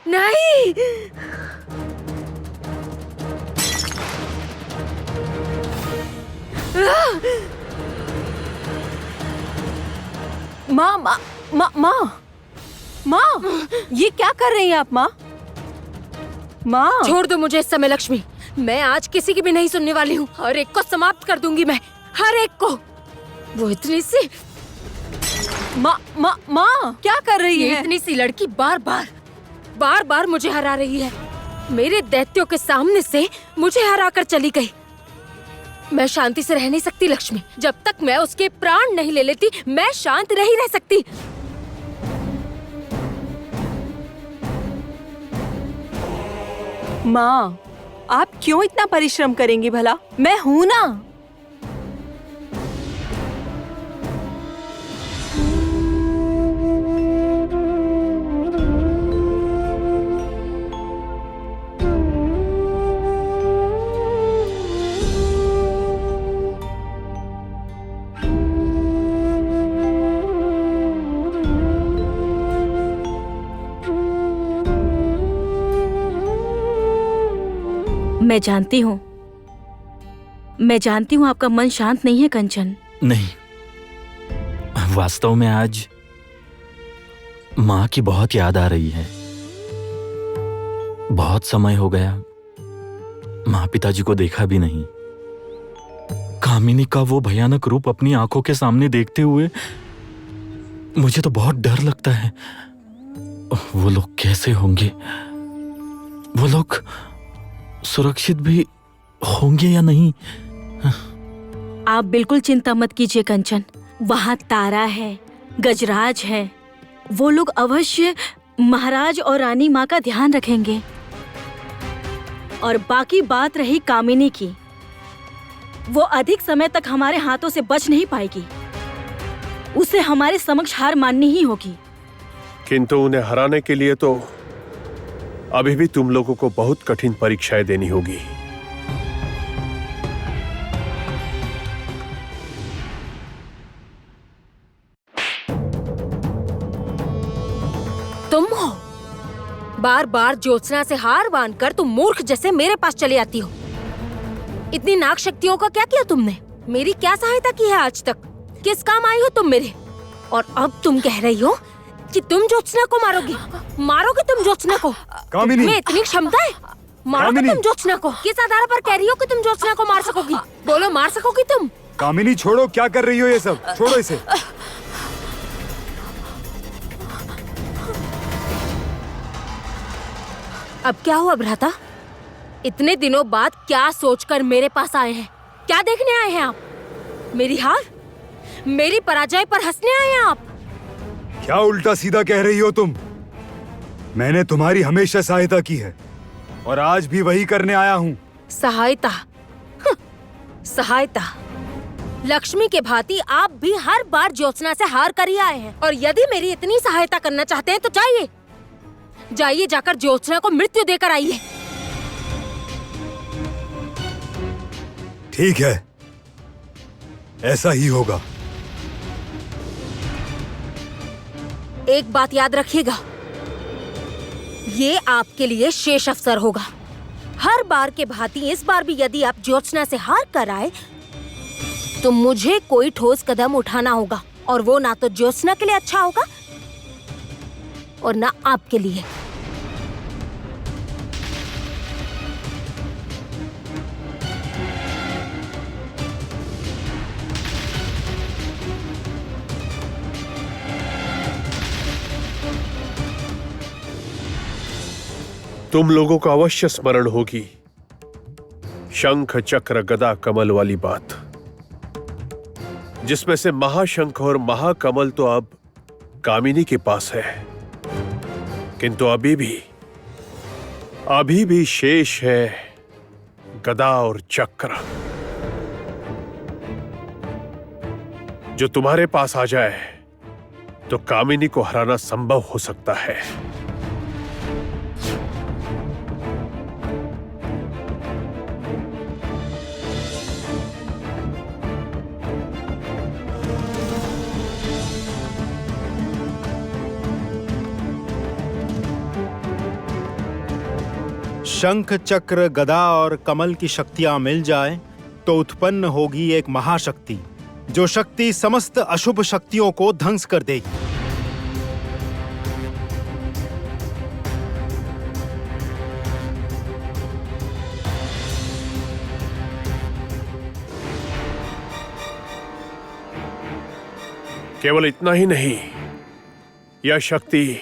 नहीं। माँ माँ माँ माँ माँ, ये क्या कर रही हैं आप माँ? माँ छोड़ दो मुझे इस समय लक्ष्मी। मैं आज किसी की भी नहीं सुनने वाली हूँ। हर एक को समाप्त कर दूंगी मैं, हर एक को। वो इतनी सी माँ माँ माँ क्या कर रही है? इतनी सी लड़की बार बार मुझे हरा रही है। मेरे दैत्यों के सामने से मुझे हरा कर चली गई। मैं शांति से रह नहीं सकती लक्ष्मी। जब तक मैं उसके प्राण नहीं ले लेती, मैं शांत नहीं रह सकती। माँ, आप क्यों इतना परिश्रम करेंगी भला? मैं हूं ना। मैं जानती हूँ आपका मन शांत नहीं है कंचन। नहीं, वास्तव में आज माँ की बहुत याद आ रही है। बहुत समय हो गया माँ पिताजी को देखा भी नहीं। कामिनी का वो भयानक रूप अपनी आंखों के सामने देखते हुए मुझे तो बहुत डर लगता है। वो लोग कैसे होंगे? वो लोग सुरक्षित भी होंगे या नहीं? आप बिल्कुल चिंता मत कीजिए कंचन। वहाँ तारा है, गजराज है, वो लोग अवश्य महाराज और रानी माँ का ध्यान रखेंगे। और बाकी बात रही कामिनी की, वो अधिक समय तक हमारे हाथों से बच नहीं पाएगी। उसे हमारे समक्ष हार माननी ही होगी। किंतु उन्हें हराने के लिए तो अभी भी तुम लोगों को बहुत कठिन परीक्षाएं देनी होगी। तुम हो बार बार ज्योत्सना से हार मानकर तुम मूर्ख जैसे मेरे पास चली आती हो। इतनी नाक शक्तियों का क्या किया तुमने? मेरी क्या सहायता की है आज तक? किस काम आई हो तुम मेरे? और अब तुम कह रही हो कि तुम ज्योत्सना को मारोगी? मारोगी तुम ज्योत्सना को? कामिनी! तुम्हें इतनी क्षमता है? मारोगी तुम ज्योत्सना को? किस आधार पर कह रही हो कि तुम ज्योत्सना को मार सकोगी? बोलो, मार सकोगी तुम? कामिनी छोड़ो, क्या कर रही हो ये सब? छोड़ो इसे। अब क्या हुआ भ्राता? इतने दिनों बाद क्या सोचकर मेरे पास आए हैं? क्या देखने आए हैं आप? मेरी हार, मेरी पराजय पर हंसने आए हैं आप? क्या उल्टा सीधा कह रही हो तुम? मैंने तुम्हारी हमेशा सहायता की है और आज भी वही करने आया हूँ। सहायता? सहायता? लक्ष्मी के भांति आप भी हर बार ज्योत्सना से हार कर ही आए हैं। और यदि मेरी इतनी सहायता करना चाहते हैं तो जाइए, जाइए जाकर ज्योत्सना को मृत्यु देकर आइए। ठीक है, ऐसा ही होगा। एक बात याद रखिएगा, ये आपके लिए शेष अवसर होगा। हर बार के भांति इस बार भी यदि आप ज्योत्सना से हार कर आए तो मुझे कोई ठोस कदम उठाना होगा, और वो ना तो ज्योत्सना के लिए अच्छा होगा और ना आपके लिए। तुम लोगों को अवश्य स्मरण होगी शंख चक्र गदा कमल वाली बात, जिसमें से महाशंख और महाकमल तो अब कामिनी के पास है, किंतु अभी भी शेष है गदा और चक्र। जो तुम्हारे पास आ जाए तो कामिनी को हराना संभव हो सकता है। शंख चक्र गदा और कमल की शक्तियां मिल जाए तो उत्पन्न होगी एक महाशक्ति, जो शक्ति समस्त अशुभ शक्तियों को ध्वंस कर देगी। केवल इतना ही नहीं, यह शक्ति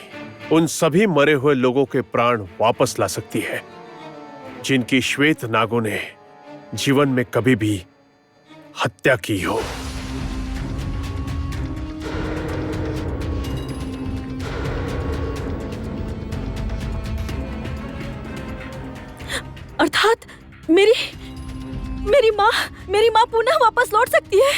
उन सभी मरे हुए लोगों के प्राण वापस ला सकती है जिनकी श्वेत नागों ने जीवन में कभी भी हत्या की हो। अर्थात मेरी माँ पुनः वापस लौट सकती है।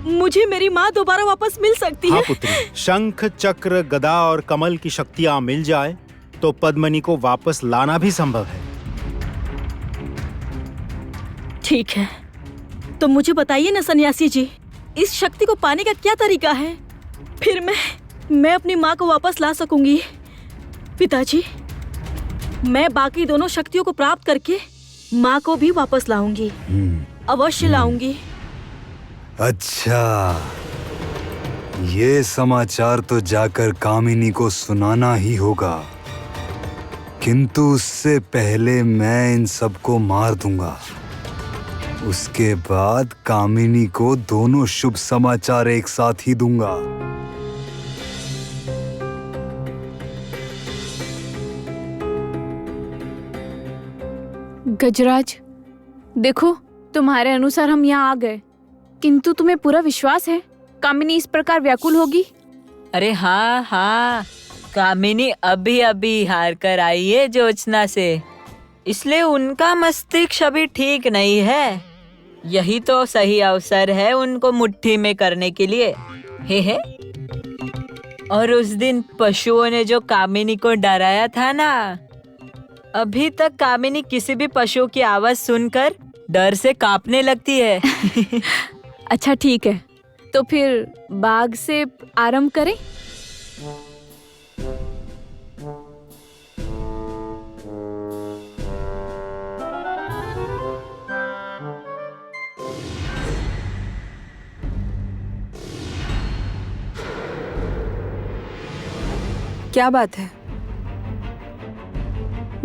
मुझे मेरी माँ दोबारा वापस मिल सकती हाँ है। पुत्री, शंख चक्र गदा और कमल की शक्तियां मिल जाए तो पद्मिनी को वापस लाना भी संभव है। ठीक है, तो मुझे बताइए ना सन्यासी जी, इस शक्ति को पाने का क्या तरीका है? फिर मैं अपनी माँ को वापस ला सकूंगी। पिताजी, मैं बाकी दोनों शक्तियों को प्राप्त करके माँ को भी वापस लाऊंगी, अवश्य लाऊंगी। अच्छा, ये समाचार तो जाकर कामिनी को सुनाना ही होगा, किंतु उससे पहले मैं इन सबको मार दूंगा। उसके बाद कामिनी को दोनों शुभ समाचार एक साथ ही दूंगा। गजराज, देखो, तुम्हारे अनुसार हम यहाँ आ गए, किंतु तुम्हें पूरा विश्वास है कामिनी इस प्रकार व्याकुल होगी? अरे हाँ हाँ, कामिनी अभी अभी हार कर आई है ज्योत्सना से, इसलिए उनका मस्तिष्क अभी ठीक नहीं है। यही तो सही अवसर है उनको मुट्ठी में करने के लिए। हे। और उस दिन पशुओं ने जो कामिनी को डराया था ना, अभी तक कामिनी किसी भी पशु की आवाज सुनकर डर से कांपने लगती है। अच्छा ठीक है, तो फिर बाघ से आरंभ करें? क्या बात है?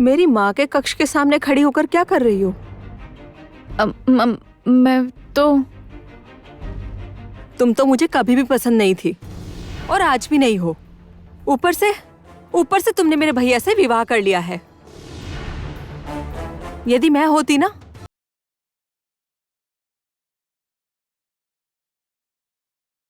मेरी माँ के कक्ष के सामने खड़ी होकर क्या कर रही हो? मैं तो तुम तो मुझे कभी भी पसंद नहीं थी और आज भी नहीं हो। ऊपर से तुमने मेरे भैया से विवाह कर लिया है। यदि मैं होती ना